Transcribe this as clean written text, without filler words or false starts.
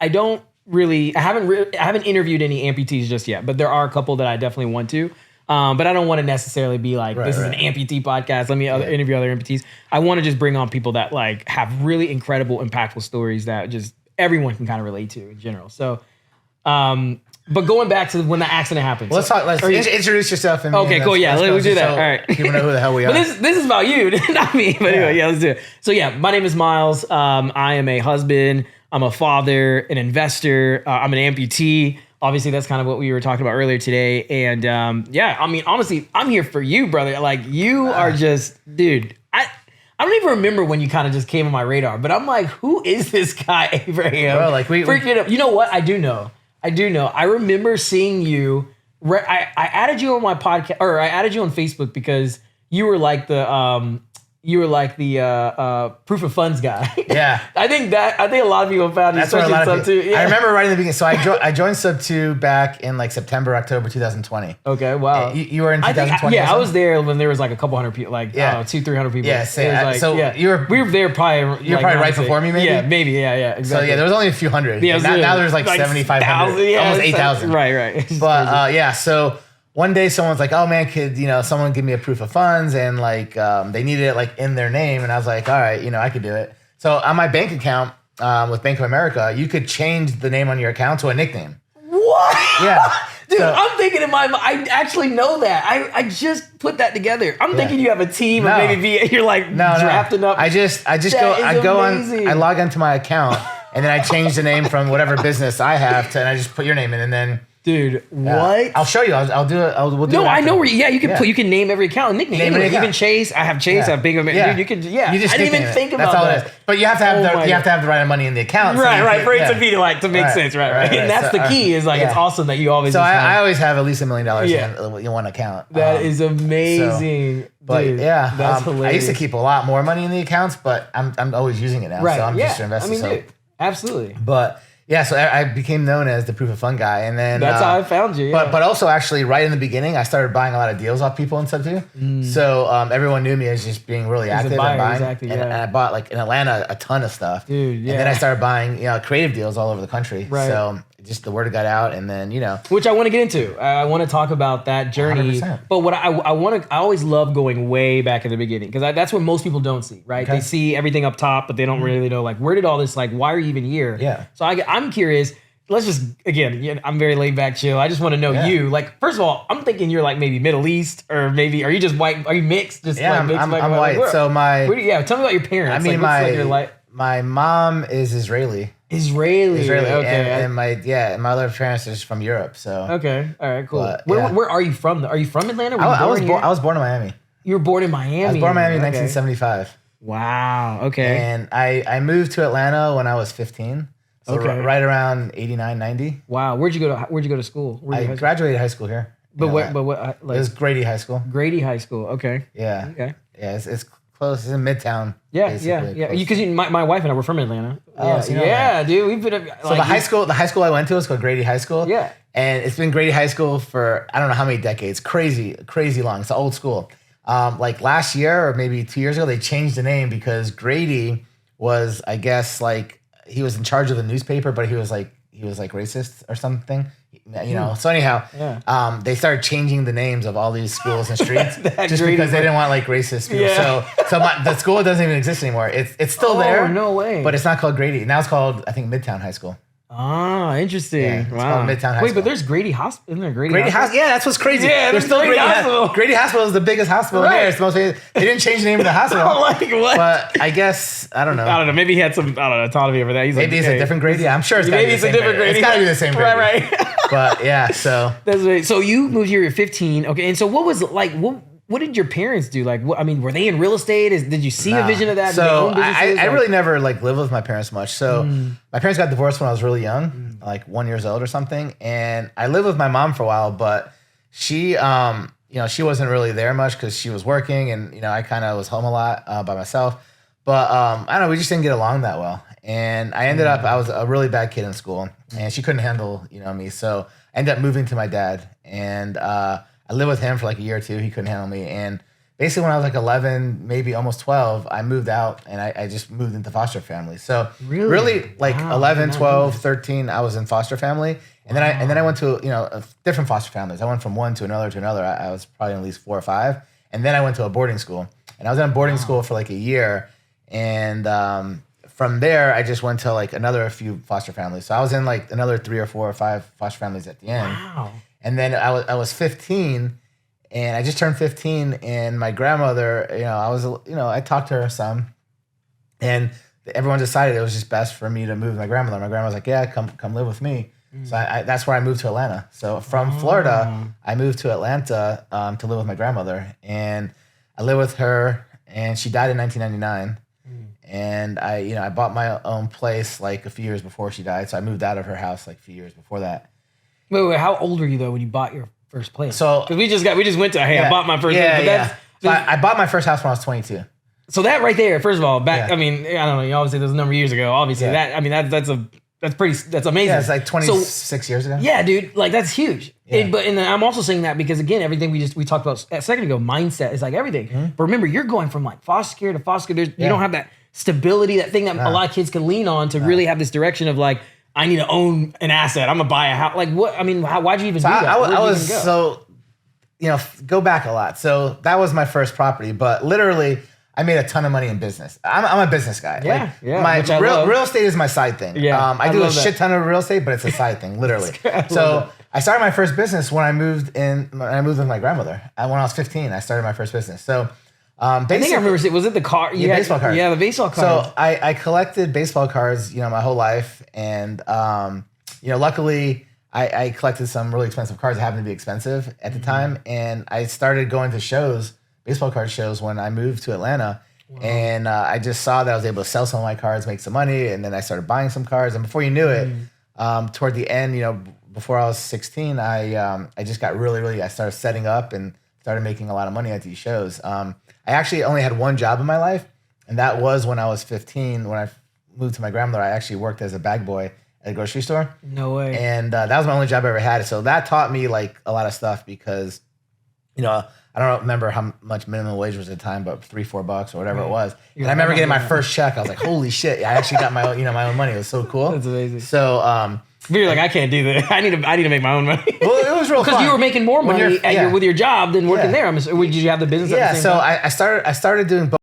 I haven't interviewed any amputees just yet, but there are a couple that I definitely want to. But I don't want to necessarily be like, this is an amputee podcast. Let me interview other amputees. I want to just bring on people that like have really incredible, impactful stories that just everyone can kind of relate to in general. So, but going back to when the accident happened. Well, let's introduce yourself. Okay, cool. Yeah, let's do that. All right. People know who the hell we are. But this is about you, not me. But anyway, let's do it. So yeah, my name is Myles. I am a husband. I'm a father, an investor. I'm an amputee. Obviously, that's kind of what we were talking about earlier today. And I mean, honestly, I'm here for you, brother. Like, you are just, dude, I don't even remember when you kind of just came on my radar, but I'm like, who is this guy, Abraham? Bro, like freaking up. You know what? I do know. I remember seeing you. I added you on my podcast, or I added you on Facebook because you were like the proof of funds guy. Yeah. I think a lot of people found you, especially Sub 2. Yeah. I remember right in the beginning. So I joined Sub 2 back in like September, October 2020. Okay, wow. You were in 2020? I was there when there was like a couple hundred people, like 200-300 people. Yeah, we were there probably. You were probably right before me, maybe? Yeah, maybe, yeah, exactly. So yeah, there was only a few hundred. Yeah, now there's like 7,500, almost 8,000. Right. But so one day someone's like, oh man, could someone give me a proof of funds, and like they needed it like in their name, and I was like, all right, I could do it. So on my bank account with Bank of America, you could change the name on your account to a nickname. What? Yeah. Dude, I'm thinking in my mind, I actually know that. I just put that together. I'm thinking you have a team or maybe you're like drafting up. I log into my account and then I change the name from whatever business I have and I just put your name in, and then dude, what? I'll show you. I'll do it. We'll do it. I know where. You can you can name every account a nickname. Even Chase. I have Chase. I have Big America. Dude, you could. Yeah. You just I didn't even think about that. That's all it is. But you have to have the right money in the account. Right. For it to be like to make sense. Right. And that's the key. Is like it's awesome that you always. So I always have at least $1 million in one account. That is amazing. But dude, that's hilarious. I used to keep a lot more money in the accounts, but I'm always using it now. Right. So I'm just investing. I mean, dude, absolutely. But. Yeah, so I became known as the proof of fund guy, and then that's how I found you. Yeah. But also actually right in the beginning, I started buying a lot of deals off people and stuff too. So everyone knew me as just being really active and buying. Exactly, and I bought like in Atlanta a ton of stuff, dude. Yeah. And then I started buying creative deals all over the country. Right. So just the word got out, and then which I want to get into. I want to talk about that journey. 100%. But what I always love going way back in the beginning, because that's what most people don't see. Right? Okay. They see everything up top, but they don't really know like where did all this why are you even here? Yeah. So I'm curious. Let's just I'm very laid back, chill. I just want to know you. Like, first of all, I'm thinking you're like maybe Middle East, or maybe are you just white? Are you mixed? Just I'm white. So tell me about your parents. I mean, my mom is Israeli. Israeli. Okay. And my other parents is from Europe. So okay, all right, cool. But, where are you from? Are you from Atlanta? I was born in Miami. You were born in Miami. I was born in Miami in 1975. Wow. Okay. And I moved to Atlanta when I was 15. So right around 89, 90. Wow. Where'd you go to school? I graduated high school here. But what? It was Grady High School. Grady High School. Okay. Yeah. Okay. Yeah, it's close. It's in Midtown. Yeah. Because my wife and I were from Atlanta. Oh, dude. We've been. So the high school I went to was called Grady High School. Yeah. And it's been Grady High School for I don't know how many decades. Crazy long. It's an old school. Like last year or maybe 2 years ago, they changed the name because Grady was, I guess, like he was in charge of the newspaper, but he was like racist or something. So anyhow, they started changing the names of all these schools and streets just because they didn't want like racist people. Yeah. So the school doesn't even exist anymore. It's still there. No way. But it's not called Grady. Now it's called, I think, Midtown High School. Ah, interesting. Yeah, it's called Midtown High School. But there's Grady Hospital. Isn't there Grady Hospital? Yeah, that's what's crazy. Yeah, there's still Grady Hospital. Grady Hospital is the biggest hospital here. It's the most. They didn't change the name of the hospital. Like what? But I guess I don't know. Maybe he had some autonomy over that. He's maybe it's a different Grady. I'm sure it's maybe it's a different Grady. It's got to be the same Grady. Right. But yeah, so that's right. So you moved here at 15. Okay, and so what was like? What did your parents do? Like, were they in real estate? Did you see a vision of that? So I really never like lived with my parents much. So my parents got divorced when I was really young, like 1 year old or something. And I lived with my mom for a while, but she, she wasn't really there much because she was working, and I kind of was home a lot by myself. But I don't know, we just didn't get along that well. And I ended up, I was a really bad kid in school, and she couldn't handle me. So I ended up moving to my dad, and I lived with him for like a year or two. He couldn't handle me. And basically when I was like 11, maybe almost 12, I moved out and I just moved into foster family. So really like wow, 11, 12, 13, I was in foster family. And then I went to, different foster families. I went from one to another. I was probably at least 4 or 5. And then I went to a boarding school. And I was in a boarding school for like a year. And from there, I just went to like another few foster families. So I was in like another 3 or 4 or 5 foster families at the end. Wow. And then I was 15. And I just turned 15, and my grandmother, I talked to her some, and everyone decided it was just best for me to move with my grandmother. My grandma was like, "Yeah, come live with me." So that's where I moved to Atlanta. So from Florida, I moved to Atlanta to live with my grandmother, and I lived with her, and she died in 1999. And I bought my own place like a few years before she died, so I moved out of her house like a few years before that. Wait, how old were you though when you bought your first place? So we just went to I bought my first place. So I bought my first house when I was 22. So that right there, first of all, I mean, I don't know, you obviously there's a number of years ago. Obviously that's amazing. Yeah, it's like 26 years ago. Yeah, dude, like that's huge. Yeah. And I'm also saying that because again, everything we talked about a second ago, mindset is like everything. Mm-hmm. But remember, you're going from like foster care to foster care. You don't have that stability, that thing that a lot of kids can lean on to really have this direction of like, I need to own an asset. I'm gonna buy a house. Like what? I mean, why'd you even do that? I was go back a lot. So that was my first property, but literally I made a ton of money in business. I'm a business guy. My real estate is my side thing. Yeah, I do a shit ton of real estate, but it's a side thing, literally. So I started my first business when I moved with my grandmother. When I was 15, I started my first business. So I think I remember. Was it the car? Yeah, baseball cards. Yeah, the baseball cards. So I collected baseball cards, my whole life, and luckily I collected some really expensive cards that happened to be expensive at the time, and I started going to baseball card shows when I moved to Atlanta, and I just saw that I was able to sell some of my cards, make some money, and then I started buying some cards, and before you knew it, toward the end, before I was 16, I just got really, I started setting up and started making a lot of money at these shows. I actually only had one job in my life, and that was when I was 15. When I moved to my grandmother, I actually worked as a bag boy at a grocery store. No way. And that was my only job I ever had. So that taught me like a lot of stuff because, I don't remember how much minimum wage was at the time, but $3-4 or whatever it was. And I remember getting my first check. I was like, holy shit! I actually got my own money. It was so cool. That's amazing. So. But you're like, I can't do that. I need to make my own money. Well, it was real fun. Because you were making more money with your job than working there. Did you have the business? Yeah. So I started doing both.